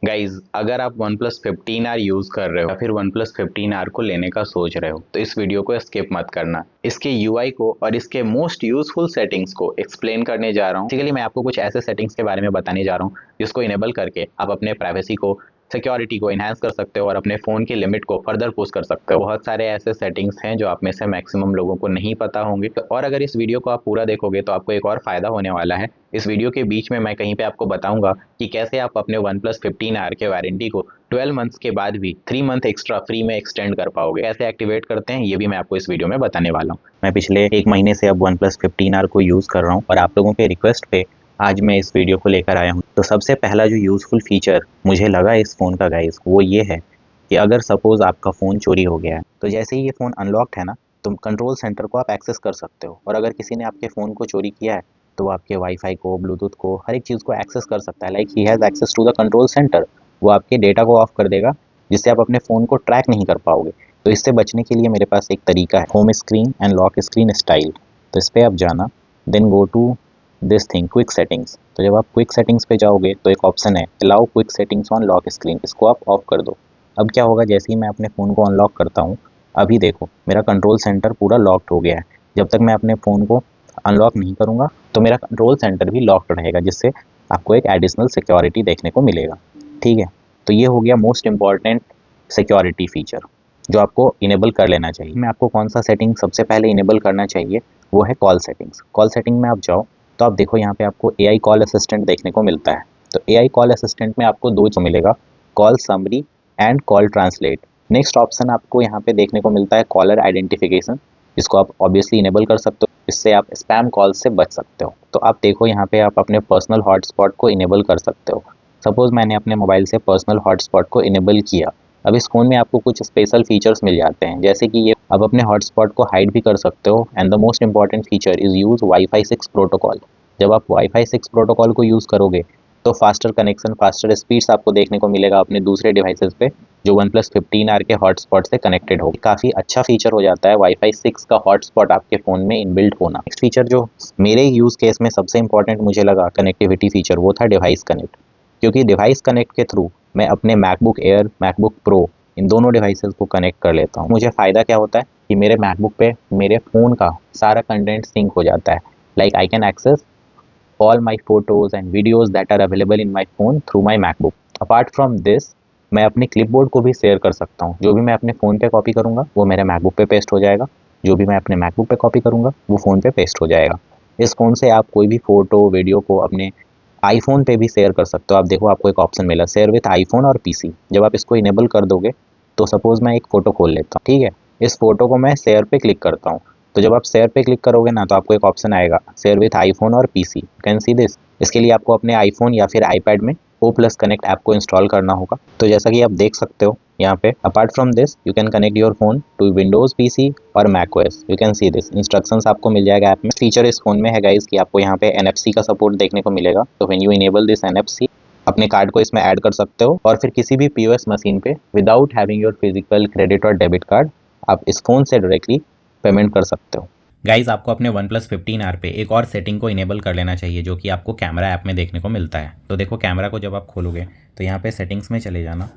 Guys, अगर आप OnePlus 15R use कर रहे हो या फिर OnePlus 15R को लेने का सोच रहे हो तो इस वीडियो को स्किप मत करना। इसके यूआई को और इसके मोस्ट यूजफुल सेटिंग्स को एक्सप्लेन करने जा रहा हूँ। बेसिकली मैं आपको कुछ ऐसे सेटिंग्स के बारे में बताने जा रहा हूँ जिसको इनेबल करके आप अपने प्राइवेसी को, सिक्योरिटी को इन्हांस कर सकते हो और अपने फ़ोन की लिमिट को फर्दर पुश कर सकते हो। बहुत सारे ऐसे सेटिंग्स हैं जो आप में से मैक्सिमम लोगों को नहीं पता होंगे, और अगर इस वीडियो को आप पूरा देखोगे तो आपको एक और फ़ायदा होने वाला है। इस वीडियो के बीच में मैं कहीं पे आपको बताऊंगा कि कैसे आप अपने OnePlus 15R के वारंटी को 12 मंथ्स के बाद भी 3 मंथ एक्स्ट्रा फ्री में एक्सटेंड कर पाओगे। कैसे एक्टिवेट करते हैं ये भी मैं आपको इस वीडियो में बताने वाला हूँ। मैं पिछले 1 महीने से अब OnePlus 15R को यूज़ कर रहा हूँ और आप लोगों के रिक्वेस्ट पे आज मैं इस वीडियो को लेकर आया हूँ। तो सबसे पहला जो यूज़फुल फीचर मुझे लगा इस फ़ोन का गाइस, वो ये है कि अगर सपोज़ आपका फ़ोन चोरी हो गया है तो जैसे ही ये फ़ोन अनलॉक्ड है ना, तो कंट्रोल सेंटर को आप एक्सेस कर सकते हो। और अगर किसी ने आपके फ़ोन को चोरी किया है तो वो आपके वाईफाई को, ब्लूटूथ को, हर एक चीज़ को एक्सेस कर सकता है। Like he has access to the control centre. वो आपके डेटा को ऑफ कर देगा जिससे आप अपने फ़ोन को ट्रैक नहीं कर पाओगे। तो इससे बचने के लिए मेरे पास एक तरीका है, home screen and lock screen style. तो इस पर आप जाना, then go to this thing, quick settings. तो जब आप क्विक सेटिंग्स पे जाओगे तो एक ऑप्शन है allow quick settings on lock screen, इसको आप ऑफ कर दो। अब क्या होगा, जैसे ही मैं अपने फ़ोन को अनलॉक करता हूँ, अभी देखो मेरा कंट्रोल सेंटर पूरा लॉक्ड हो गया है। जब तक मैं अपने फ़ोन को अनलॉक नहीं करूँगा तो मेरा कंट्रोल सेंटर भी लॉक्ड रहेगा, जिससे आपको एक एडिशनल सिक्योरिटी देखने को मिलेगा। ठीक है, तो ये हो गया मोस्ट इम्पॉर्टेंट सिक्योरिटी फीचर जो आपको इनेबल कर लेना चाहिए। मैं आपको कौन सा सेटिंग सबसे पहले इनेबल करना चाहिए, वो है कॉल सेटिंग्स। कॉल सेटिंग में आप जाओ तो आप देखो यहाँ पे आपको AI कॉल असिस्टेंट देखने को मिलता है। तो AI कॉल असिस्टेंट में आपको दो मिलेगा, call summary and call translate. Next option आपको यहाँ पे देखने को मिलता है कॉलर आइडेंटिफिकेशन, जिसको आप ऑब्वियसली इनेबल कर सकते हो। इससे आप स्पैम कॉल से बच सकते हो। तो आप देखो यहाँ पे आप अपने पर्सनल हॉटस्पॉट को इनेबल कर सकते हो। सपोज़ मैंने अपने मोबाइल से पर्सनल हॉटस्पॉट को इनेबल किया। अब इस फ़ोन में आपको कुछ स्पेशल फीचर्स मिल जाते हैं, जैसे कि ये आप अपने हॉटस्पॉट को हाइड भी कर सकते हो। And the most important feature is use wifi 6 protocol. जब आप वाईफाई 6 प्रोटोकॉल को यूज़ करोगे तो फास्टर कनेक्शन, फास्टर स्पीड्स आपको देखने को मिलेगा अपने दूसरे डिवाइसेस पे जो OnePlus 15R के हॉटस्पॉट से कनेक्टेड हो। काफ़ी अच्छा फीचर हो जाता है वाईफाई 6 का हॉटस्पॉट आपके फ़ोन में इनबिल्ट होना। नेक्स्ट फीचर जो मेरे यूज़ केस में सबसे इंपॉर्टेंट मुझे लगा कनेक्टिविटी फीचर, वो था डिवाइस कनेक्ट। क्योंकि डिवाइस कनेक्ट के थ्रू मैं अपने मैकबुक एयर, मैकबुक प्रो, इन दोनों डिवाइसेस को कनेक्ट कर लेता हूँ। मुझे फ़ायदा क्या होता है कि मेरे मैकबुक पे मेरे फ़ोन का सारा कंटेंट सिंक हो जाता है। Like I can access all my photos and videos that are available in my phone through my MacBook. Apart from this, मैं अपने क्लिपबोर्ड को भी शेयर कर सकता हूँ। जो भी मैं अपने फ़ोन पे कॉपी करूँगा वो मेरे मैकबुक पे पेस्ट हो जाएगा, जो भी मैं अपने मैकबुक पे कॉपी करूँगा वो फ़ोन पे पेस्ट हो जाएगा। इस फ़ोन से आप कोई भी फ़ोटो, वीडियो को अपने आईफोन पे भी शेयर कर सकते हो। आप देखो आपको एक ऑप्शन मिला शेयर विथ आईफोन और पीसी। जब आप इसको इनेबल कर दोगे तो सपोज़ मैं एक फ़ोटो खोल लेता हूँ, ठीक है। इस फ़ोटो को मैं शेयर पे क्लिक करता हूँ, तो जब आप शेयर पे क्लिक करोगे ना तो आपको एक ऑप्शन आएगा शेयर विथ आईफोन और PC. You can see this. इसके लिए आपको अपने आईफोन या फिर आईपैड में O+ कनेक्ट ऐप को इंस्टॉल करना होगा। तो जैसा कि आप देख सकते हो यहाँ पे, apart from this you can connect your phone to Windows PC और macOS। You can see this. Instructions आपको मिल जाएगा ऐप में। फीचर इस फोन में है गाइस कि आपको यहाँ पे NFC का सपोर्ट देखने को मिलेगा। तो when you enable this NFC, अपने कार्ड को इसमें ऐड कर सकते हो और फिर किसी भी POS मशीन पे without having your physical credit और डेबिट कार्ड आप इस फ़ोन से डायरेक्टली पेमेंट कर सकते हो। गाइज, आपको अपने OnePlus 15R पे एक और सेटिंग को इनेबल कर लेना चाहिए जो कि आपको कैमरा ऐप में देखने को मिलता है। तो देखो कैमरा को जब आप खोलोगे तो यहाँ पे सेटिंग्स में चले जाना,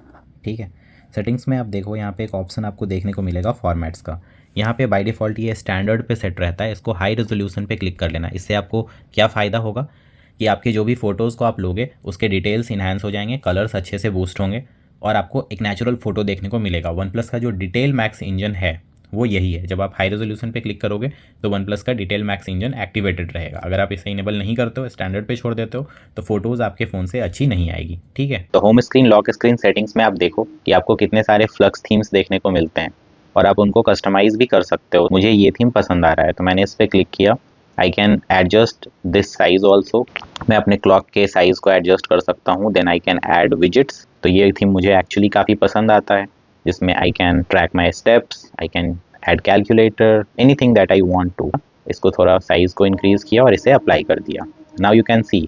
ठीक है। सेटिंग्स में आप देखो यहाँ पे एक ऑप्शन आपको देखने को मिलेगा फॉर्मेट्स का। यहाँ पे बाय डिफ़ॉल्ट ये स्टैंडर्ड पे सेट रहता है, इसको हाई रेजोल्यूशन पे क्लिक कर लेना। इससे आपको क्या फ़ायदा होगा कि आपके जो भी फ़ोटोज़ को आप लोगे उसके डिटेल्स इन्हांस हो जाएंगे, कलर्स अच्छे से बूस्ट होंगे और आपको एक नेचुरल फ़ोटो देखने को मिलेगा। OnePlus का जो डिटेल मैक्स इंजन है वो यही है। जब आप हाई रेजोल्यूशन पे क्लिक करोगे तो OnePlus का डिटेल मैक्स इंजन एक्टिवेटेड रहेगा। अगर आप इसे इनेबल नहीं करते हो, स्टैंडर्ड पे छोड़ देते हो, तो फोटोज़ आपके फ़ोन से अच्छी नहीं आएगी, ठीक है। तो home screen, lock screen settings में आप देखो कि आपको कितने सारे फ्लक्स थीम्स देखने को मिलते हैं और आप उनको कस्टमाइज भी कर सकते हो। मुझे ये थीम पसंद आ रहा है तो मैंने इस पर क्लिक किया। I can adjust this size also. मैं अपने क्लॉक के साइज़ को एडजस्ट कर सकता हूँ। Then I can add visits. तो ये थीम मुझे एक्चुअली काफ़ी पसंद आता है, जिसमें I can track my steps, I can add calculator, anything that I want to. इसको थोड़ा साइज़ को इंक्रीज़ किया और इसे अप्लाई कर दिया। नाउ यू कैन सी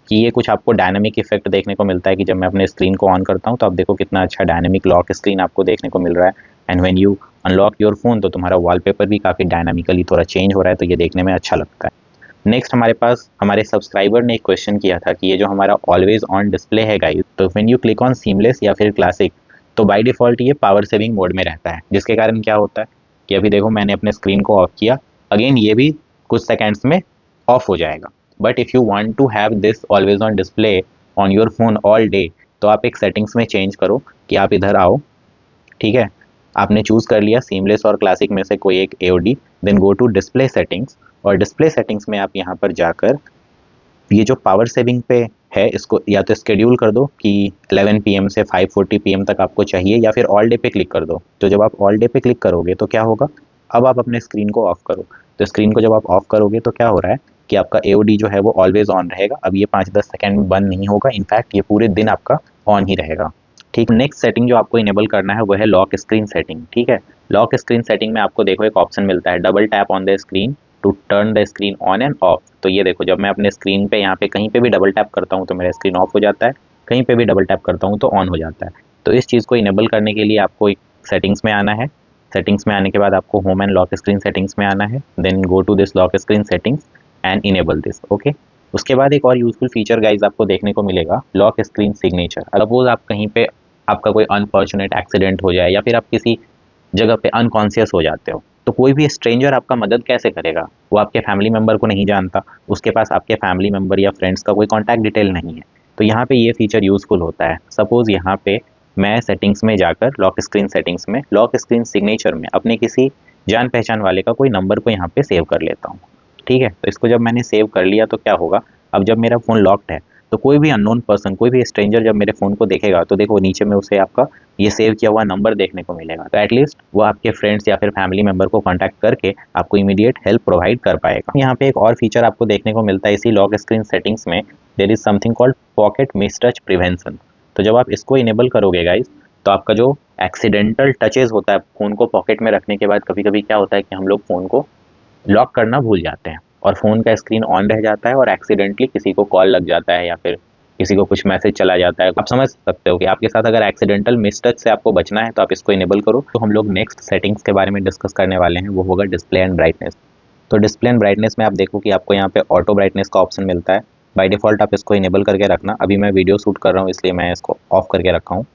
कि ये कुछ आपको डायनामिक इफेक्ट देखने को मिलता है कि जब मैं अपने स्क्रीन को ऑन करता हूँ तो आप देखो कितना अच्छा डायनामिक लॉक स्क्रीन आपको देखने को मिल रहा है। And when you unlock your phone तो तुम्हारा वॉलपेपर भी काफ़ी डायनामिकली थोड़ा चेंज हो रहा है, तो ये देखने में अच्छा लगता है। नेक्स्ट हमारे पास हमारे सब्सक्राइबर ने एक क्वेश्चन किया था कि ये जो हमारा ऑलवेज ऑन डिस्प्ले है गाइस, तो when you click on seamless या फिर क्लासिक, तो बाय डिफ़ॉल्ट ये पावर सेविंग मोड में रहता है, जिसके कारण क्या होता है कि अभी देखो मैंने अपने स्क्रीन को ऑफ किया, अगेन ये भी कुछ सेकेंड्स में ऑफ हो जाएगा। But if you want to have this always on display on your phone all day, तो आप एक सेटिंग्स में चेंज करो कि आप इधर आओ, ठीक है, आपने चूज़ कर लिया सीमलेस और क्लासिक में से कोई एक AOD, then go to display settings, और डिस्प्ले सेटिंग्स में आप यहाँ पर जाकर ये जो पावर सेविंग पे है इसको या तो स्केड्यूल कर दो कि 11 PM से 5:40 PM तक आपको चाहिए, या फिर ऑल डे पे क्लिक कर दो। तो जब आप ऑल डे पे क्लिक करोगे तो क्या होगा, अब आप अपने स्क्रीन को ऑफ करो, तो स्क्रीन को जब आप ऑफ करोगे तो क्या हो रहा है कि आपका AOD जो है वो ऑलवेज ऑन रहेगा। अब ये 5-10 सेकेंड में बंद नहीं होगा, इनफैक्ट ये पूरे दिन आपका ऑन ही रहेगा। ठीक, नेक्स्ट सेटिंग जो आपको इनेबल करना है वो है लॉक स्क्रीन सेटिंग। ठीक है, लॉक स्क्रीन सेटिंग में आपको देखो एक ऑप्शन मिलता है, double tap on the screen to turn the screen on and off. तो ये देखो जब मैं अपने स्क्रीन पे यहाँ पे कहीं पे भी डबल टैप करता हूँ तो मेरा स्क्रीन ऑफ हो जाता है, कहीं पे भी डबल टैप करता हूँ तो ऑन हो जाता है। तो इस चीज़ को इनेबल करने के लिए आपको एक सेटिंग्स में आना है, सेटिंग्स में आने के बाद आपको home and lock screen settings में आना है, then go to this lock screen settings and enable this. Okay, उसके बाद एक और यूजफुल फीचर गाइज आपको देखने को मिलेगा, लॉक स्क्रीन सिग्नेचर। सपोज आप कहीं पे आपका कोई अनफॉर्चुनेट एक्सीडेंट हो जाए या फिर आप किसी जगह पे अनकॉन्शियस हो जाते हो, तो कोई भी स्ट्रेंजर आपका मदद कैसे करेगा, वो आपके फैमिली मेम्बर को नहीं जानता, उसके पास आपके फैमिली मेम्बर या फ्रेंड्स का कोई कॉन्टैक्ट डिटेल नहीं है, तो यहाँ पे ये फीचर यूज़फुल होता है। सपोज़ यहाँ पे मैं सेटिंग्स में जाकर लॉक स्क्रीन सेटिंग्स में लॉक स्क्रीन सिग्नेचर में अपने किसी जान पहचान वाले का कोई नंबर को यहाँ पे सेव कर लेता हूँ। ठीक है, तो इसको जब मैंने सेव कर लिया तो क्या होगा, अब जब मेरा फ़ोन लॉक्ड है तो कोई भी अननोन पर्सन, कोई भी स्ट्रेंजर जब मेरे फ़ोन को देखेगा तो देखो नीचे में उसे आपका ये सेव किया हुआ नंबर देखने को मिलेगा, तो एटलीस्ट वो आपके फ्रेंड्स या फिर फैमिली मेंबर को कांटेक्ट करके आपको इमीडिएट हेल्प प्रोवाइड कर पाएगा। यहाँ पे एक और फीचर आपको देखने को मिलता है इसी लॉक स्क्रीन सेटिंग्स में, there is something called pocket miss touch prevention. तो जब आप इसको इनेबल करोगे गाइज, तो आपका जो एक्सीडेंटल टचेज होता है फ़ोन को पॉकेट में रखने के बाद, कभी कभी क्या होता है कि हम लोग फ़ोन को लॉक करना भूल जाते हैं और फ़ोन का स्क्रीन ऑन रह जाता है और एक्सीडेंटली किसी को कॉल लग जाता है या फिर किसी को कुछ मैसेज चला जाता है। आप समझ सकते हो कि आपके साथ अगर एक्सीडेंटल मिसटच से आपको बचना है तो आप इसको इनेबल करो। तो हम लोग नेक्स्ट सेटिंग्स के बारे में डिस्कस करने वाले हैं, वो होगा डिस्प्ले एंड ब्राइटनेस। तो डिस्प्ले एंड ब्राइटनेस में आप देखो कि आपको यहाँ पे ऑटो ब्राइटनेस का ऑप्शन मिलता है, बाय डिफ़ॉल्ट आप इसको इनेबल करके रखना। अभी मैं वीडियो शूट कर रहा हूँ इसलिए मैं इसको ऑफ करके रखा हूँ।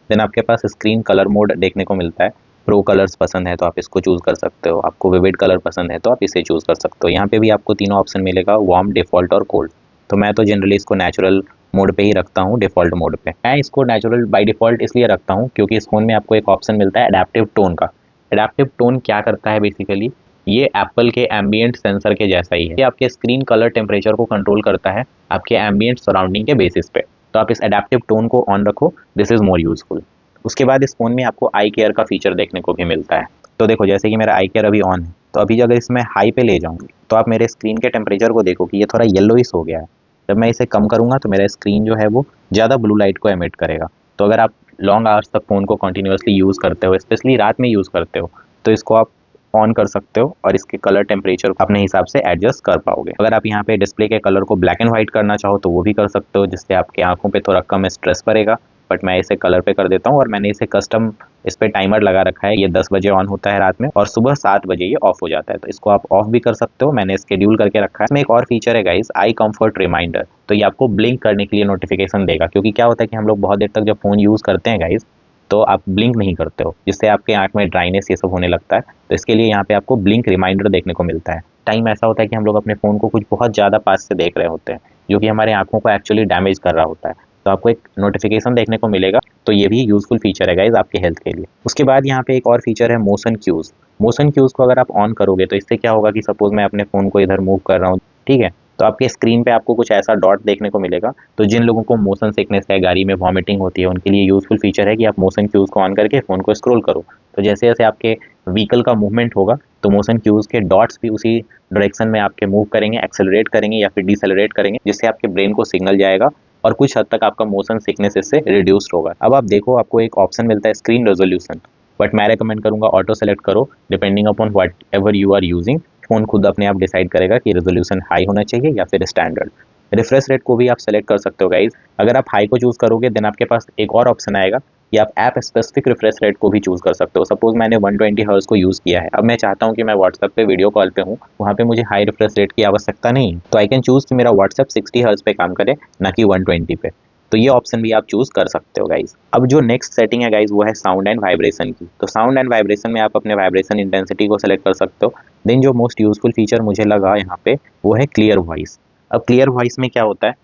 देन आपके पास स्क्रीन कलर मोड देखने को मिलता है, प्रो कलर्स पसंद है तो आप इसको चूज़ कर सकते हो, आपको विविड कलर पसंद है तो आप इसे चूज़ कर सकते हो। यहाँ पे भी आपको तीनों ऑप्शन मिलेगा, वार्म, डिफ़ॉल्ट और कोल्ड। तो मैं तो जनरली इसको नेचुरल मोड पे ही रखता हूँ, डिफ़ॉल्ट मोड पे। मैं इसको नेचुरल बाय डिफ़ॉल्ट इसलिए रखता हूँ क्योंकि इस फ़ोन में आपको एक ऑप्शन मिलता है एडेप्टिव टोन का। एडेप्टिव टोन क्या करता है बेसिकली, ये एप्पल के एम्बियंट सेंसर के जैसा ही है, ये आपके स्क्रीन कलर टेम्परेचर को कंट्रोल करता है आपके एम्बियंट सराउंडिंग के बेसिस पे। तो आप इस एडेप्टिव टोन को ऑन रखो, दिस इज़ मोर यूजफुल। उसके बाद इस फ़ोन में आपको आई केयर का फीचर देखने को भी मिलता है। तो देखो जैसे कि मेरा आई केयर अभी ऑन है, तो अभी अगर इसमें हाई पे ले जाऊँ तो आप मेरे स्क्रीन के टेम्परेचर को देखो कि ये थोड़ा येलोइश हो गया है। जब मैं इसे कम करूँगा तो मेरा स्क्रीन जो है वो ज़्यादा ब्लू लाइट को एमिट करेगा। तो अगर आप लॉन्ग आवर्स तक फ़ोन को कंटिन्यूसली यूज़ करते हो, स्पेशली रात में यूज़ करते हो, तो इसको आप ऑन कर सकते हो और इसके कलर टेम्परेचर को अपने हिसाब से एडजस्ट कर पाओगे। अगर आप यहाँ पे डिस्प्ले के कलर को ब्लैक एंड व्हाइट करना चाहो तो वो भी कर सकते हो, जिससे आपके आंखों पे थोड़ा कम स्ट्रेस पड़ेगा। बट मैं इसे कलर पे कर देता हूँ और मैंने इसे कस्टम इस पे टाइमर लगा रखा है। ये 10 बजे ऑन होता है रात में और सुबह 7 बजे ये ऑफ हो जाता है, तो इसको आप ऑफ भी कर सकते हो, मैंने स्केड्यूल करके रखा है। इसमें एक और फीचर है गाइस, आई कंफर्ट रिमाइंडर। तो ये आपको ब्लिंक करने के लिए नोटिफिकेशन देगा, क्योंकि क्या होता है कि हम लोग बहुत देर तक जब फ़ोन यूज़ करते हैं गाइस तो आप ब्लिंक नहीं करते हो, जिससे आपके आंख में ड्राइनेस ये सब होने लगता है। तो इसके लिए यहाँ पे आपको ब्लिंक रिमाइंडर देखने को मिलता है। टाइम ऐसा होता है कि हम लोग अपने फ़ोन को कुछ बहुत ज़्यादा पास से देख रहे होते हैं, जो कि हमारे आंखों को एक्चुअली डैमेज कर रहा होता है, तो आपको एक नोटिफिकेशन देखने को मिलेगा। तो ये भी यूज़फुल फीचर है गाइज आपके हेल्थ के लिए। उसके बाद यहाँ पे एक और फीचर है मोशन क्यूज़। मोशन क्यूज़ को अगर आप ऑन करोगे तो इससे क्या होगा कि सपोज़ मैं अपने फ़ोन को इधर मूव कर रहा हूँ, ठीक है, तो आपके स्क्रीन पे आपको कुछ ऐसा डॉट देखने को मिलेगा। तो जिन लोगों को मोशन सिकनेस है, गाड़ी में वॉमिटिंग होती है, उनके लिए यूज़फुल फीचर है कि आप मोशन क्यूज़ को ऑन करके फ़ोन को स्क्रॉल करो। तो जैसे जैसे आपके व्हीकल का मूवमेंट होगा तो मोशन क्यूज़ के डॉट्स भी उसी डायरेक्शन में आपके मूव करेंगे, एक्सेलरेट करेंगे या फिर डिसेलरेट करेंगे, जिससे आपके ब्रेन को सिग्नल जाएगा और कुछ हद तक आपका मोशन सिकनेस इससे रिड्यूस्ड होगा। अब आप देखो आपको एक ऑप्शन मिलता है स्क्रीन रेजोल्यूशन, बट मैं रेकमेंड करूँगा ऑटो सेलेक्ट करो, depending upon whatever you are using. Phone खुद अपने आप डिसाइड करेगा कि रेजोल्यूशन हाई होना चाहिए या फिर स्टैंडर्ड। रिफ्रेश रेट को भी आप सेलेक्ट कर सकते हो गाइज। अगर आप हाई को चूज़ करोगे देन आपके पास एक और ऑप्शन आएगा कि आप ऐप स्पेसिफिक रिफ्रेश रेट को भी चूज़ कर सकते हो। सपोज मैंने 120 हर्ट्ज को यूज़ किया है, अब मैं चाहता हूँ कि मैं व्हाट्सएप पे वीडियो कॉल पे हूँ, वहाँ पे मुझे हाई रिफ्रेश रेट की आवश्यकता नहीं है, तो आई कैन चूज़ कि मेरा व्हाट्सएप 60 हर्ट्ज पे काम करे, ना कि 120 पे। तो ये ऑप्शन भी आप चूज़ कर सकते हो गाइज। अब जो नेक्स्ट सेटिंग है गाइज वो है साउंड एंड वाइब्रेशन की। तो साउंड एंड वाइब्रेशन में आप अपने वाइब्रेशन इंटेंसिटी को सेलेक्ट कर सकते हो। देन जो मोस्ट यूजफुल फीचर मुझे लगा यहाँ पे वो है क्लियर वॉइस। अब क्लियर वॉइस में क्या होता है,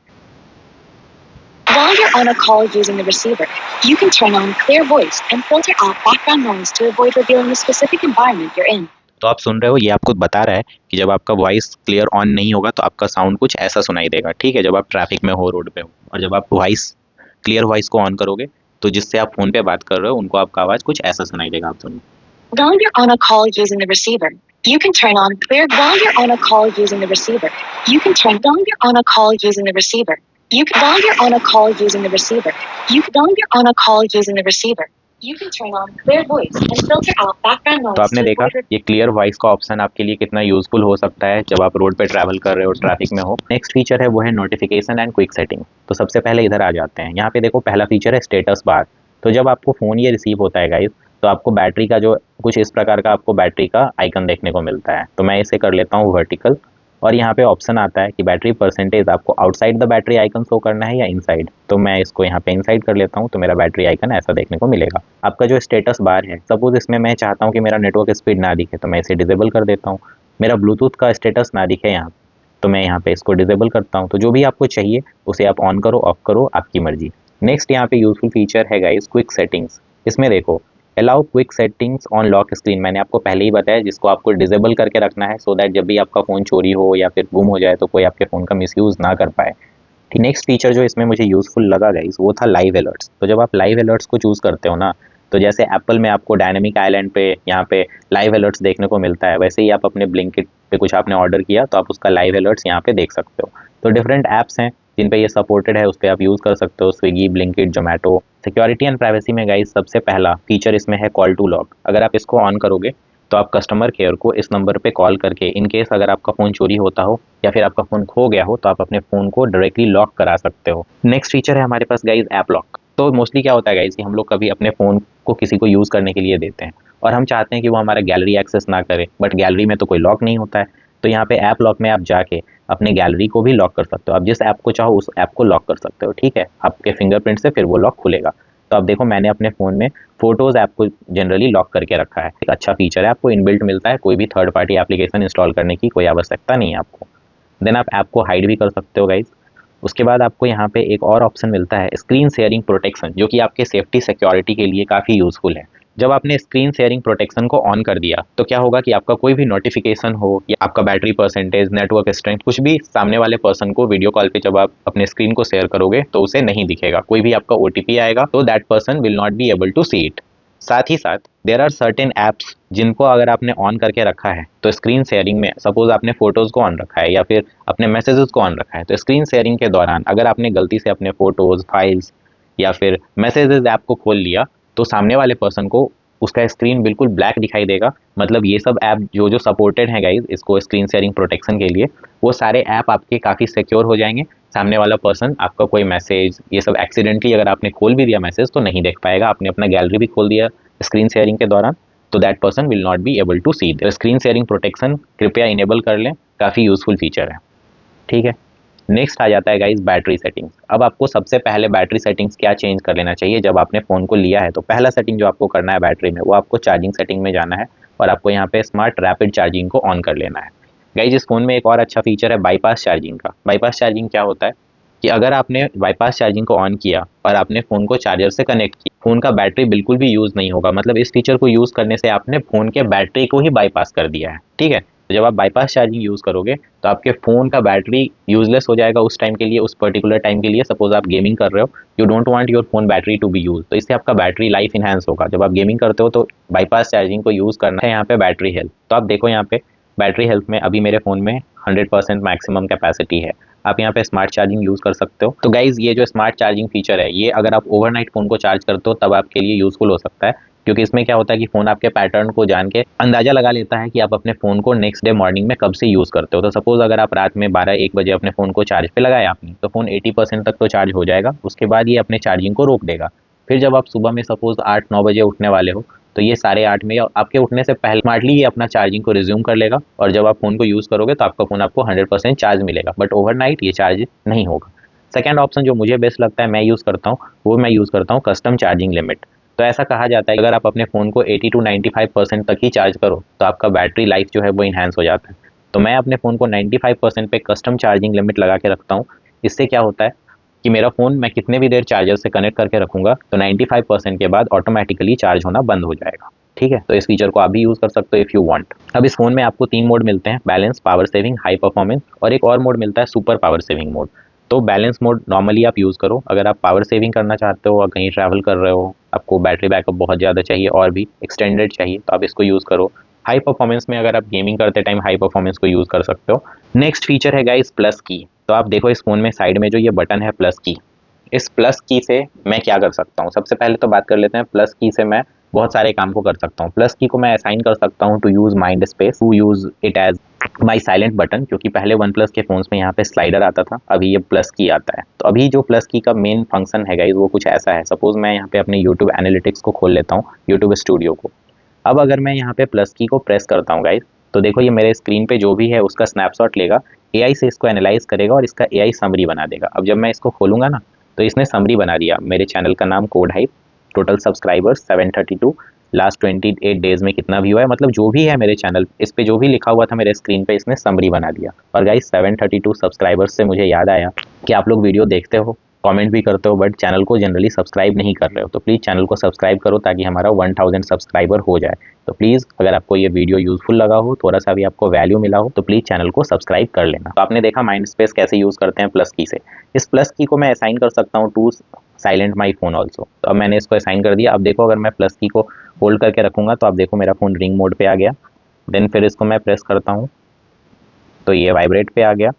While you're on a call using the receiver, you can turn on clear voice and filter out background noise to avoid revealing the specific environment you're in. तो आप सुन रहे हो, ये आपको बता रहा है कि जब आपका वॉइस क्लियर ऑन नहीं होगा तो आपका साउंड कुछ ऐसा सुनाई देगा, ठीक है, जब आप ट्रैफिक में हो, रोड पे हो। और जब आप क्लियर वॉइस को ऑन करोगे तो जिससे आप फोन पे बात कर रहे हो उनको आपका आवाज कुछ ऐसा सुनाई देगा। आप सुनिए। While you're on a call using the receiver, you can turn on clear. While you're on a call using the receiver, you can turn. While you're on a call using the receiver, you can. While you're on a call using the receiver, you can. While you're on a call using the receiver, you can turn on clear voice and filter out background noise. तो आपने देखा ये clear voice का option आपके लिए कितना useful हो सकता है जब आप रोड पे ट्रैवल कर रहे हो, ट्रैफिक में हो। नेक्स्ट फीचर है वो है नोटिफिकेशन एंड क्विक सेटिंग। तो सबसे पहले इधर आ जाते हैं, यहाँ पे देखो पहला फीचर है स्टेटस बार। तो जब आपको फ़ोन ये रिसीव होता है गाइस, तो आपको बैटरी का जो कुछ इस प्रकार का आपको बैटरी का आइकन देखने को मिलता है। तो मैं इसे कर लेता हूँ वर्टिकल, और यहाँ पे ऑप्शन आता है कि बैटरी परसेंटेज आपको outside the battery icon show करना है या इनसाइड। तो मैं इसको यहाँ पे इनसाइड कर लेता हूँ, तो मेरा बैटरी आइकन ऐसा देखने को मिलेगा। आपका जो स्टेटस बार है, सपोज इसमें मैं चाहता हूँ कि मेरा नेटवर्क स्पीड ना दिखे, तो मैं इसे डिसेबल कर देता हूँ। मेरा ब्लूटूथ का स्टेटस ना दिखे यहाँ, तो मैं यहाँ पे इसको डिसेबल करता हूँ। तो जो भी आपको चाहिए उसे आप ऑन करो, ऑफ करो, आपकी मर्जी। नेक्स्ट यहाँ पे यूजफुल फीचर है गाइस क्विक सेटिंग्स। इसमें देखो allow quick settings on lock screen, मैंने आपको पहले ही बताया, जिसको आपको डिसेबल करके रखना है सो दैट जब भी आपका फ़ोन चोरी हो या फिर गुम हो जाए तो कोई आपके फ़ोन का मिसयूज़ ना कर पाए। नेक्स्ट फीचर जो इसमें मुझे यूज़फुल लगा गाइस वो था लाइव अलर्ट्स। तो जब आप लाइव अलर्ट्स को चूज़ करते हो ना, तो जैसे एप्पल में आपको डायनेमिक आइलैंड पे यहाँ पे लाइव अलर्ट्स देखने को मिलता है, वैसे ही आप अपने ब्लिंकिट पे कुछ आपने ऑर्डर किया तो आप उसका लाइव अलर्ट्स यहाँ पे देख सकते हो। तो डिफरेंट ऐप्स हैं जिन पे ये सपोर्टेड है, उस पर आप यूज़ कर सकते हो, Swiggy, Blinkit, Zomato. Security and privacy में गाइस सबसे पहला फीचर इसमें है कॉल टू लॉक। अगर आप इसको ऑन करोगे तो आप कस्टमर केयर को इस नंबर पे कॉल करके इन केस अगर आपका फ़ोन चोरी होता हो या फिर आपका फ़ोन खो गया हो तो आप अपने फ़ोन को डायरेक्टली लॉक करा सकते हो। नेक्स्ट फीचर है हमारे पास गाइज ऐप लॉक। तो मोस्टली क्या होता है गाइज कि हम लोग कभी अपने फ़ोन को किसी को यूज़ करने के लिए देते हैं और हम चाहते हैं कि वो हमारा गैलरी एक्सेस ना करे, बट गैलरी में तो कोई लॉक नहीं होता है। तो यहाँ पे ऐप लॉक में आप जाके अपने गैलरी को भी लॉक कर सकते हो। आप जिस ऐप को चाहो उस ऐप को लॉक कर सकते हो, ठीक है, आपके फिंगरप्रिंट से फिर वो लॉक खुलेगा। तो आप देखो मैंने अपने फ़ोन में फोटोज़ ऐप को जनरली लॉक करके रखा है। एक अच्छा फीचर है, आपको इनबिल्ट मिलता है, कोई भी थर्ड पार्टी एप्लीकेशन इंस्टॉल करने की कोई आवश्यकता नहीं है आपको। देन आप ऐप को हाइड भी कर सकते हो गाइज। उसके बाद आपको यहाँ पे एक और ऑप्शन मिलता है स्क्रीन शेयरिंग प्रोटेक्शन, जो कि आपके सेफ्टी सिक्योरिटी के लिए काफ़ी यूज़फुल है। जब आपने स्क्रीन शेयरिंग प्रोटेक्शन को ऑन कर दिया तो क्या होगा कि आपका कोई भी नोटिफिकेशन हो या आपका बैटरी परसेंटेज, नेटवर्क स्ट्रेंथ, कुछ भी सामने वाले पर्सन को वीडियो कॉल पे जब आप अपने स्क्रीन को शेयर करोगे तो उसे नहीं दिखेगा। कोई भी आपका OTP आएगा तो that person will not be able to see it. साथ ही साथ देयर आर सर्टेन ऐप्स जिनको अगर आपने ऑन करके रखा है तो स्क्रीन शेयरिंग में, सपोज आपने फोटोज़ को ऑन रखा है या फिर अपने मैसेजेस को ऑन रखा है, तो स्क्रीन शेयरिंग के दौरान अगर आपने गलती से अपने फोटोज़, फाइल्स या फिर मैसेजेस ऐप को खोल लिया तो सामने वाले पर्सन को उसका स्क्रीन बिल्कुल ब्लैक दिखाई देगा। मतलब ये सब ऐप जो सपोर्टेड हैं गाइज इसको स्क्रीन शेयरिंग प्रोटेक्शन के लिए, वो सारे ऐप आपके काफ़ी सिक्योर हो जाएंगे। सामने वाला पर्सन आपका कोई मैसेज ये सब एक्सीडेंटली अगर आपने खोल भी दिया मैसेज तो नहीं देख पाएगा। आपने अपना गैलरी भी खोल दिया स्क्रीन शेयरिंग के दौरान तो that person will not be able to see. Screen sharing protection कृपया इनेबल कर लें, काफ़ी यूज़फुल फीचर है, ठीक है। नेक्स्ट आ जाता है गाइज बैटरी सेटिंग्स। अब आपको सबसे पहले बैटरी सेटिंग्स क्या चेंज कर लेना चाहिए जब आपने फ़ोन को लिया है, तो पहला सेटिंग जो आपको करना है बैटरी में वो आपको चार्जिंग सेटिंग में जाना है और आपको यहाँ पे स्मार्ट रैपिड चार्जिंग को ऑन कर लेना है। गाइज इस फ़ोन में एक और अच्छा फीचर है बाईपास चार्जिंग का। बाईपास चार्जिंग क्या होता है कि अगर आपने बाईपास चार्जिंग को ऑन किया और आपने फ़ोन को चार्जर से कनेक्ट किया, फ़ोन का बैटरी बिल्कुल भी यूज़ नहीं होगा। मतलब इस फीचर को यूज़ करने से आपने फ़ोन के बैटरी को ही बाईपास कर दिया है, ठीक है। तो जब आप बाईपास चार्जिंग यूज़ करोगे तो आपके फ़ोन का बैटरी यूज़लेस हो जाएगा उस टाइम के लिए, उस पर्टिकुलर टाइम के लिए। सपोज आप गेमिंग कर रहे हो, you don't want your phone battery to be use, तो इससे आपका बैटरी लाइफ इनहेंस होगा। जब आप गेमिंग करते हो तो बाईपास चार्जिंग को यूज़ करना है यहाँ पे बैटरी हेल्थ। तो आप देखो यहाँ पे बैटरी हेल्थ में अभी मेरे फ़ोन में 100% मैक्सिमम कैपेसिटी है। आप यहाँ पे स्मार्ट चार्जिंग यूज़ कर सकते हो। तो गाइज़ ये जो स्मार्ट चार्जिंग फीचर है ये अगर आप ओवरनाइट फ़ोन को चार्ज करते हो तब आपके लिए यूज़फुल हो सकता है, क्योंकि इसमें क्या होता है कि फ़ोन आपके पैटर्न को जान के अंदाज़ा लगा लेता है कि आप अपने फ़ोन को नेक्स्ट डे मॉर्निंग में कब से यूज़ करते हो। तो सपोज़ अगर आप रात में 12-1 बजे अपने फ़ोन को चार्ज पे लगाया आपने, तो फ़ोन 80% तक तो चार्ज हो जाएगा, उसके बाद ये अपने चार्जिंग को रोक देगा। फिर जब आप सुबह में सपोज 8-9 बजे उठने वाले हो तो ये 8:30 में आपके उठने से पहले स्मार्टली ये अपना चार्जिंग को रिज्यूम कर लेगा और जब आप फ़ोन को यूज़ करोगे तो आपका फ़ोन आपको 100% चार्ज मिलेगा, बट ओवरनाइट ये चार्ज नहीं होगा। सेकेंड ऑप्शन जो मुझे बेस्ट लगता है, मैं यूज़ करता हूँ, वो मैं यूज़ करता हूँ कस्टम चार्जिंग लिमिट। तो ऐसा कहा जाता है कि अगर आप अपने फ़ोन को 80 to 95% तक ही चार्ज करो तो आपका बैटरी लाइफ जो है वो इन्हांस हो जाता है। तो मैं अपने फ़ोन को 95% पे कस्टम चार्जिंग लिमिट लगा के रखता हूँ। इससे क्या होता है कि मेरा फ़ोन मैं कितने भी देर चार्जर से कनेक्ट करके रखूँगा तो 95% के बाद ऑटोमेटिकली चार्ज होना बंद हो जाएगा। ठीक है, तो इस फीचर को आप भी यूज़ कर सकते हो इफ़ यू वांट। अब इस फ़ोन में आपको 3 मोड मिलते हैं, balance, power saving, high performance, और एक और मोड मिलता है सुपर पावर सेविंग मोड। तो बैलेंस मोड नॉर्मली आप यूज़ करो अगर आप पावर सेविंग करना चाहते हो और कहीं ट्रैवल कर रहे हो, आपको बैटरी बैकअप बहुत ज़्यादा चाहिए और भी एक्सटेंडेड चाहिए तो आप इसको यूज़ करो। हाई परफॉर्मेंस में अगर आप गेमिंग करते टाइम हाई परफॉर्मेंस को यूज़ कर सकते हो। नेक्स्ट फीचर है गाइस प्लस की। तो आप देखो इस फ़ोन में साइड में जो ये बटन है प्लस की, इस प्लस की से मैं क्या कर सकता हूँ। सबसे पहले तो बात कर लेते हैं, प्लस की से मैं बहुत सारे काम को कर सकता हूँ। प्लस की को मैं असाइन कर सकता हूँ to use mind space, to use it as my silent button, क्योंकि पहले वन प्लस के फ़ोन्स में यहाँ पे स्लाइडर आता था, अभी ये प्लस की आता है। तो अभी जो प्लस की का मेन फंक्शन है गाइस वो कुछ ऐसा है। सपोज मैं यहाँ पे अपने यूट्यूब एनालिटिक्स को खोल लेता हूँ, यूट्यूब स्टूडियो को। अब अगर मैं यहाँ पे प्लस की को प्रेस करता हूँ गाइस तो देखो ये मेरे स्क्रीन पे जो भी है उसका स्नैपशॉट लेगा, एआई से इसको एनालाइज करेगा और इसका एआई समरी बना देगा। अब जब मैं इसको खोलूँगा ना तो इसने समरी बना दिया, मेरे चैनल का नाम code hype, total subscribers 732, last 28 days में कितना व्यू है, मतलब जो भी है मेरे चैनल इस पे जो भी लिखा हुआ था मेरे स्क्रीन पे इसने समरी बना दिया। और गाइस 732 सब्सक्राइबर्स से मुझे याद आया कि आप लोग वीडियो देखते हो, कमेंट भी करते हो, बट चैनल को जनरली सब्सक्राइब नहीं कर रहे हो, तो प्लीज़ चैनल को सब्सक्राइब करो ताकि हमारा 1000 सब्सक्राइबर हो जाए। तो प्लीज़ अगर आपको ये वीडियो यूज़फुल लगा हो, थोड़ा सा भी आपको वैल्यू मिला हो, तो प्लीज़ चैनल को सब्सक्राइब कर लेना। तो आपने देखा माइंड स्पेस कैसे यूज़ करते हैं प्लस की से। इस प्लस की को मैं असाइन कर सकता हूँ to silent my phone also. तो अब मैंने इसको असाइन कर दिया। अब देखो अगर मैं प्लस की को होल्ड करके रखूँगा तो आप देखो मेरा फ़ोन रिंग मोड पे आ गया। देन फिर इसको मैं प्रेस करता हूँ तो ये वाइब्रेट पे आ गया,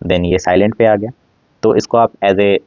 देन ये साइलेंट पे आ गया। तो इसको आप एज ए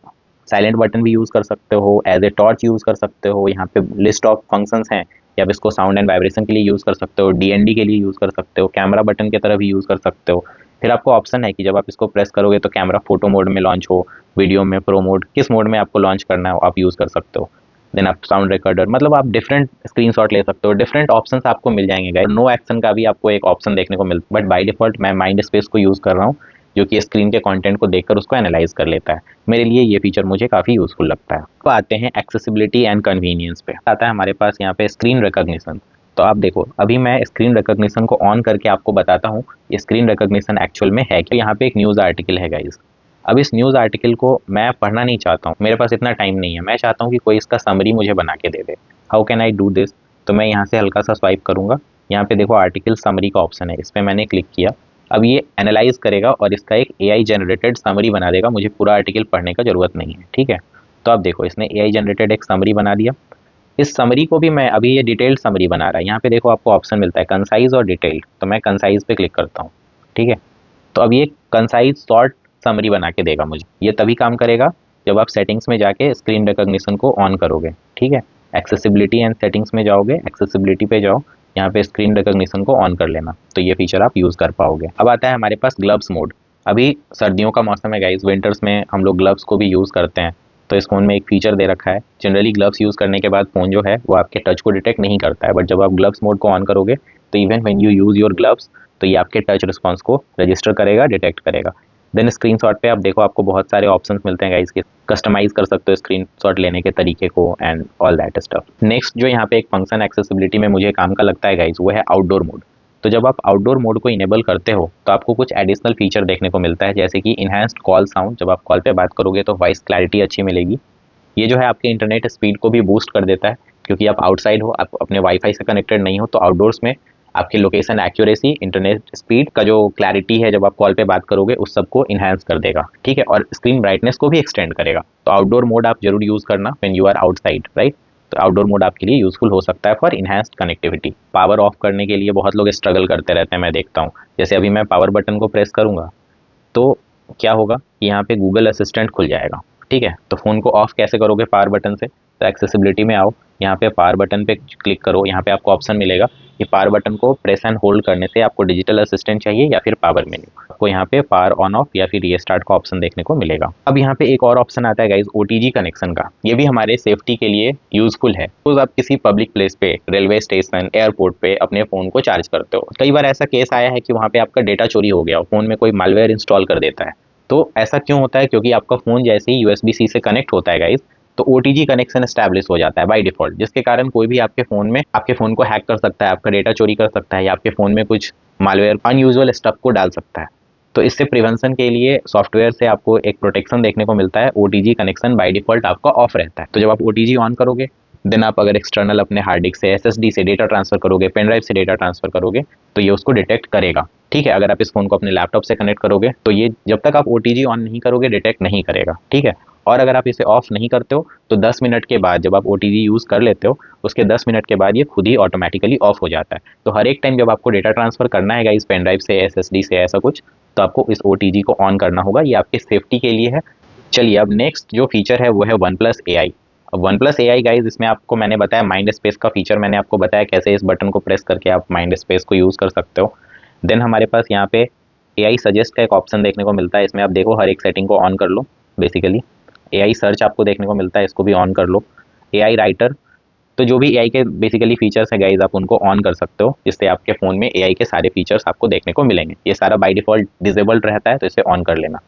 साइलेंट बटन भी यूज़ कर सकते हो, एज ए टॉर्च यूज़ कर सकते हो। यहाँ पे लिस्ट ऑफ फंक्शंस हैं, या आप इसको साउंड एंड वाइब्रेशन के लिए यूज़ कर सकते हो, डीएनडी के लिए यूज़ कर सकते हो, कैमरा बटन की तरह भी यूज़ कर सकते हो। फिर आपको ऑप्शन है कि जब आप इसको प्रेस करोगे तो कैमरा फोटो मोड में लॉन्च हो, वीडियो में, प्रो मोड, किस मोड में आपको लॉन्च करना है आप यूज़ कर सकते हो। देन आप साउंड रिकॉर्डर, मतलब आप डिफरेंट स्क्रीनशॉट ले सकते हो, डिफरेंट ऑप्शंस आपको मिल जाएंगे गाइस। नो एक्शन का भी आपको एक ऑप्शन देखने को मिलता है, बट बाय डिफॉल्ट मैं माइंड स्पेस को यूज़ कर रहा हूँ जो कि स्क्रीन के कंटेंट को देखकर उसको एनालाइज कर लेता है। मेरे लिए ये फीचर मुझे काफ़ी यूज़फुल लगता है। तो आते हैं एक्सेसिबिलिटी एंड कन्वीनियंस पे। आता है हमारे पास यहाँ पे स्क्रीन रिकॉग्निशन। तो आप देखो अभी मैं स्क्रीन रिकॉग्निशन को ऑन करके आपको बताता हूँ स्क्रीन रिकॉग्निशन एक्चुअल में है क्या। यहाँ पे एक न्यूज़ आर्टिकल है गाइस। अब इस न्यूज़ आर्टिकल को मैं पढ़ना नहीं चाहता हूँ, मेरे पास इतना टाइम नहीं है, मैं चाहता हूँ कि कोई इसका समरी मुझे बना के दे दे। How can I do this? तो मैं यहाँ से हल्का सा स्वाइप करूँगा, यहाँ पे देखो आर्टिकल समरी का ऑप्शन है, इस पर मैंने क्लिक किया। अब ये एनालाइज करेगा और इसका एक एआई जनरेटेड समरी बना देगा, मुझे पूरा आर्टिकल पढ़ने का ज़रूरत नहीं है। ठीक है, तो आप देखो इसने एआई जनरेटेड एक समरी बना दिया। इस समरी को भी मैं अभी ये डिटेल्ड समरी बना रहा है। यहाँ पे देखो आपको ऑप्शन मिलता है कंसाइज और डिटेल्ड, तो मैं कंसाइज पे क्लिक करता हूँ। ठीक है, तो अब ये कंसाइज शॉर्ट समरी बना के देगा मुझे। ये तभी काम करेगा जब आप सेटिंग्स में जाके स्क्रीन रिकॉग्निशन को ऑन करोगे। ठीक है, एक्सेसिबिलिटी एंड सेटिंग्स में जाओगे, एक्सेसिबिलिटी पे जाओ, यहाँ पे स्क्रीन रिकॉग्निशन को ऑन कर लेना, तो ये फीचर आप यूज़ कर पाओगे। अब आता है हमारे पास ग्लव्स मोड। अभी सर्दियों का मौसम है गाइस, विंटर्स में हम लोग ग्लव्स को भी यूज़ करते हैं। तो इस फ़ोन में एक फीचर दे रखा है, जनरली ग्लव्स यूज़ करने के बाद फ़ोन जो है वो आपके टच को डिटेक्ट नहीं करता है, बट जब आप ग्लव्स मोड को ऑन करोगे तो even when you use your gloves तो ये आपके टच रिस्पॉन्स को रजिस्टर करेगा, डिटेक्ट करेगा। देन स्क्रीनशॉट पे आप देखो आपको बहुत सारे ऑप्शंस मिलते हैं गाइस के, कस्टमाइज़ कर सकते हो स्क्रीनशॉट लेने के तरीके को and all that stuff. Next जो यहाँ पे एक फंक्शन एक्सेसिबिलिटी में मुझे काम का लगता है गाइस वो है आउटडोर मोड। तो जब आप आउटडोर मोड को इनेबल करते हो तो आपको कुछ एडिशनल फीचर देखने को मिलता है, जैसे कि इन्हांस्ड कॉल साउंड। जब आप कॉल पे बात करोगे तो वॉइस क्लैरिटी अच्छी मिलेगी। ये जो है आपके इंटरनेट स्पीड को भी बूस्ट कर देता है, क्योंकि आप आउटसाइड हो, आप अपने वाईफाई से कनेक्टेड नहीं हो, तो आउटडोर्स में आपकी लोकेशन एक्यूरेसी, इंटरनेट स्पीड का जो क्लैरिटी है जब आप कॉल पे बात करोगे उस सबको इन्हांस कर देगा। ठीक है, और स्क्रीन ब्राइटनेस को भी एक्सटेंड करेगा। तो आउटडोर मोड आप जरूर यूज़ करना when you are outside, right. तो आउटडोर मोड आपके लिए यूज़फुल हो सकता है for enhanced connectivity. Power off करने के लिए बहुत लोग स्ट्रगल करते रहते हैं, मैं देखता हूँ। जैसे अभी मैं पावर बटन को प्रेस करूँगा तो क्या होगा कि यहाँ पे गूगल असिस्टेंट खुल जाएगा। ठीक है। तो फ़ोन को ऑफ कैसे करोगे पावर बटन से, तो एक्सेसिबिलिटी में आओ, यहाँ पे पावर बटन पे क्लिक करो, यहाँ पे आपको ऑप्शन मिलेगा कि पावर बटन को प्रेस एंड होल्ड करने से आपको डिजिटल असिस्टेंट चाहिए या फिर पावर मेन्यू। आपको यहाँ पे पावर ऑन ऑफ या फिर रीस्टार्ट का ऑप्शन देखने को मिलेगा। अब यहाँ पे एक और ऑप्शन आता है गाइज OTG कनेक्शन का, ये भी हमारे सेफ्टी के लिए यूजफुल है। तो आप किसी पब्लिक प्लेस पे, रेलवे स्टेशन, एयरपोर्ट पे अपने फ़ोन को चार्ज करते हो, कई बार ऐसा केस आया है कि वहाँ पे आपका डेटा चोरी हो गया हो, फ़ोन में कोई मालवेयर इंस्टॉल कर देता है। तो ऐसा क्यों होता है, क्योंकि आपका फ़ोन जैसे ही USB-C से कनेक्ट होता है गाइज, तो OTG कनेक्शन एस्टैब्लिश हो जाता है बाय डिफ़ॉल्ट, जिसके कारण कोई भी आपके फ़ोन को हैक कर सकता है, आपका डेटा चोरी कर सकता है या आपके फ़ोन में कुछ मालवेयर अनयूजुअल स्टफ को डाल सकता है। तो इससे प्रिवेंशन के लिए सॉफ्टवेयर से आपको एक प्रोटेक्शन देखने को मिलता है। OTG कनेक्शन बाय डिफ़ॉल्ट आपका ऑफ रहता है। तो जब आप OTG ऑन करोगे, देन आप अगर एक्सटर्नल अपने हार्ड डिस्क से, SSD से डेटा ट्रांसफ़र करोगे, पेन ड्राइव से डेटा ट्रांसफ़र करोगे, तो ये उसको डिटेक्ट करेगा। ठीक है। अगर आप इस फ़ोन को अपने लैपटॉप से कनेक्ट करोगे तो ये जब तक आप OTG ऑन नहीं करोगे डिटेक्ट नहीं करेगा। ठीक है। और अगर आप इसे ऑफ नहीं करते हो तो 10 मिनट के बाद, जब आप OTG यूज़ कर लेते हो उसके 10 मिनट के बाद ये खुद ही ऑटोमेटिकली ऑफ हो जाता है। तो हर एक टाइम जब आपको डेटा ट्रांसफ़र करना है गाइस, पेन ड्राइव से, SSD से, ऐसा कुछ, तो आपको इस OTG को ऑन करना होगा। ये आपके सेफ्टी के लिए है। चलिए अब नेक्स्ट जो फीचर है वो है OnePlus AI। अब OnePlus AI गाइज, इसमें आपको मैंने बताया माइंड स्पेस का फीचर, मैंने आपको बताया कैसे इस बटन को प्रेस करके आप माइंड स्पेस को यूज़ कर सकते हो। देन हमारे पास यहाँ पे AI सजेस्ट का एक ऑप्शन देखने को मिलता है। इसमें आप देखो हर एक सेटिंग को ऑन कर लो। बेसिकली AI सर्च आपको देखने को मिलता है, इसको भी ऑन कर लो। AI राइटर, तो जो भी AI के बेसिकली फीचर्स हैं गाइज, आप उनको ऑन कर सकते हो, जिससे आपके फ़ोन में AI के सारे फीचर्स आपको देखने को मिलेंगे। ये सारा बाय डिफ़ॉल्ट डिसेबल्ड रहता है, तो इसे ऑन कर लेना।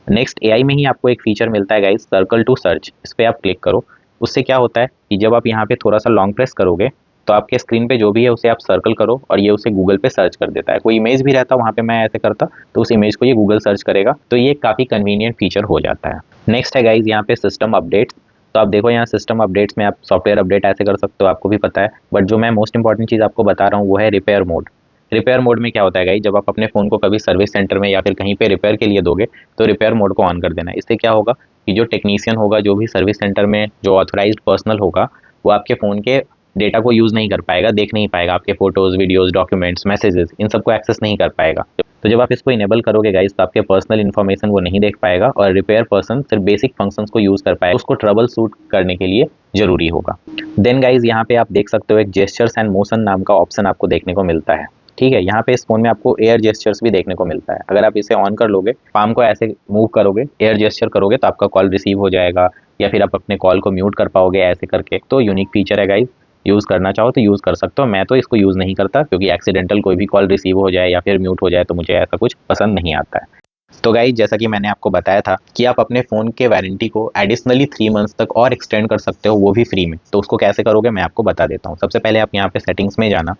नेक्स्ट AI में ही आपको एक फीचर मिलता है गाइज, सर्कल टू सर्च। इस पर आप क्लिक करो। उससे क्या होता है कि जब आप यहाँ पे थोड़ा सा लॉन्ग प्रेस करोगे तो आपके स्क्रीन पे जो भी है उसे आप सर्कल करो और ये उसे गूगल पे सर्च कर देता है। कोई इमेज भी रहता वहाँ पे मैं ऐसे करता तो उस इमेज को ये गूगल सर्च करेगा। तो ये काफ़ी कन्वीनियंट फीचर हो जाता है। नेक्स्ट है गाइज यहाँ पे सिस्टम अपडेट्स। तो आप देखो यहाँ सिस्टम अपडेट्स में आप सॉफ्टवेयर अपडेट ऐसे कर सकते हो, आपको भी पता है। बट जो मैं मोस्ट इंपॉर्टेंट चीज़ आपको बता रहा हूँ वो है रिपेयर मोड। रिपेयर मोड में क्या होता है गाइज, जब आप अपने फ़ोन को कभी सर्विस सेंटर में या फिर कहीं पे रिपेयर के लिए दोगे तो रिपेयर मोड को ऑन कर देना है। इससे क्या होगा कि जो टेक्नीशियन होगा, जो भी सर्विस सेंटर में जो ऑथराइज्ड पर्सनल होगा, वो आपके फ़ोन के डेटा को यूज़ नहीं कर पाएगा, देख नहीं पाएगा, आपके फोटोज़, वीडियोज़, डॉक्यूमेंट्स, मैसेजेस, इन सबको एक्सेस नहीं कर पाएगा। तो जब आप इसको इनेबल करोगे गाइज, तो आपके पर्सनल इन्फॉर्मेशन वो नहीं देख पाएगा और रिपेयर पर्सन सिर्फ बेसिक फंक्शंस को यूज़ कर पाएगा, उसको ट्रबल शूट करने के लिए ज़रूरी होगा। देन गाइज यहाँ पे आप देख सकते हो एक जेस्चर्स एंड मोशन नाम का ऑप्शन आपको देखने को मिलता है। ठीक है। यहाँ पे इस फोन में आपको एयर जेस्चर्स भी देखने को मिलता है। अगर आप इसे ऑन कर लोगे, पाम को ऐसे मूव करोगे, एयर जेस्चर करोगे, तो आपका कॉल रिसीव हो जाएगा या फिर आप अपने कॉल को म्यूट कर पाओगे ऐसे करके। तो यूनिक फीचर है गाइज, यूज़ करना चाहो तो यूज़ कर सकते हो। मैं तो इसको यूज़ नहीं करता क्योंकि एक्सीडेंटल कोई भी कॉल रिसीव हो जाए या फिर म्यूट हो जाए तो मुझे ऐसा कुछ पसंद नहीं आता है। तो गाइज जैसा कि मैंने आपको बताया था कि आप अपने फ़ोन के वारंटी को एडिशनली 3 मंथ्स तक और एक्सटेंड कर सकते हो, वो भी फ्री में। तो उसको कैसे करोगे मैं आपको बता देता हूँ। सबसे पहले आप यहाँ पे सेटिंग्स में जाना।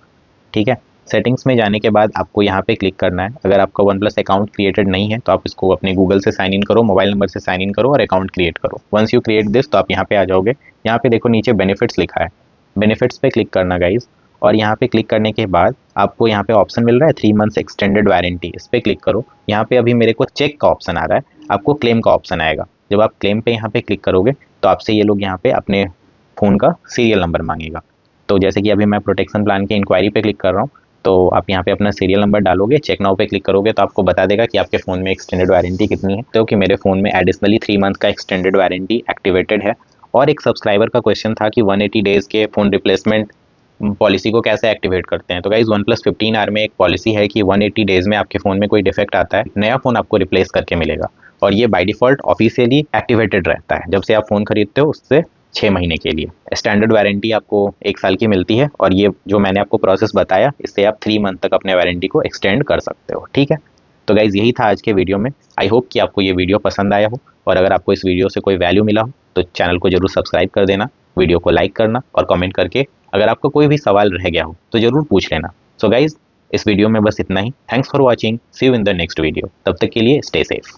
ठीक है। सेटिंग्स में जाने के बाद आपको यहाँ पे क्लिक करना है। अगर आपका OnePlus अकाउंट क्रिएटेड नहीं है तो आप इसको अपने गूगल से साइन इन करो, मोबाइल नंबर से साइन इन करो और अकाउंट क्रिएट करो। वंस यू क्रिएट दिस तो आप यहाँ पे आ जाओगे। यहाँ पे देखो नीचे बेनिफिट्स लिखा है, बेनिफिट्स पे क्लिक करना गाइज। और यहाँ पे क्लिक करने के बाद आपको यहाँ पे ऑप्शन मिल रहा है 3 मंथ्स एक्सटेंडेड वारंटी, इस पर क्लिक करो। यहाँ पे अभी मेरे को चेक का ऑप्शन आ रहा है, आपको क्लेम का ऑप्शन आएगा। जब आप क्लेम पे यहाँ पे क्लिक करोगे तो आपसे ये लोग यहाँ पे अपने फ़ोन का सीरियल नंबर मांगेगा। तो जैसे कि अभी मैं प्रोटेक्शन प्लान की इंक्वायरी पे क्लिक कर रहा हूँ, तो आप यहाँ पे अपना सीरियल नंबर डालोगे, चेक नाउ पे क्लिक करोगे तो आपको बता देगा कि आपके फ़ोन में एक्सटेंडेड वारंटी कितनी है। तो कि मेरे फ़ोन में एडिशनली 3 मंथ का एक्सटेंडेड वारंटी एक्टिवेटेड है। और एक सब्सक्राइबर का क्वेश्चन था कि 180 डेज़ के फ़ोन रिप्लेसमेंट पॉलिसी को कैसे एक्टिवेट करते हैं। तो गाइज OnePlus 15R में एक पॉलिसी है कि 180 डेज़ में आपके फ़ोन में कोई डिफेक्ट आता है, नया फ़ोन आपको रिप्लेस करके मिलेगा। और ये बाय डिफ़ॉल्ट ऑफिशियली एक्टिवेटेड रहता है जब से आप फ़ोन खरीदते हो उससे 6 महीने के लिए। स्टैंडर्ड वारंटी आपको 1 साल की मिलती है और ये जो मैंने आपको प्रोसेस बताया इससे आप 3 मंथ तक अपने वारंटी को एक्सटेंड कर सकते हो। ठीक है। तो गाइज यही था आज के वीडियो में। आई होप कि आपको ये वीडियो पसंद आया हो और अगर आपको इस वीडियो से कोई वैल्यू मिला हो तो चैनल को जरूर सब्सक्राइब कर देना, वीडियो को लाइक करना और कमेंट करके अगर आपको कोई भी सवाल रह गया हो तो ज़रूर पूछ लेना। सो गाइज इस वीडियो में बस इतना ही। Thanks for watching, see you in the next video. तब तक के लिए स्टे सेफ।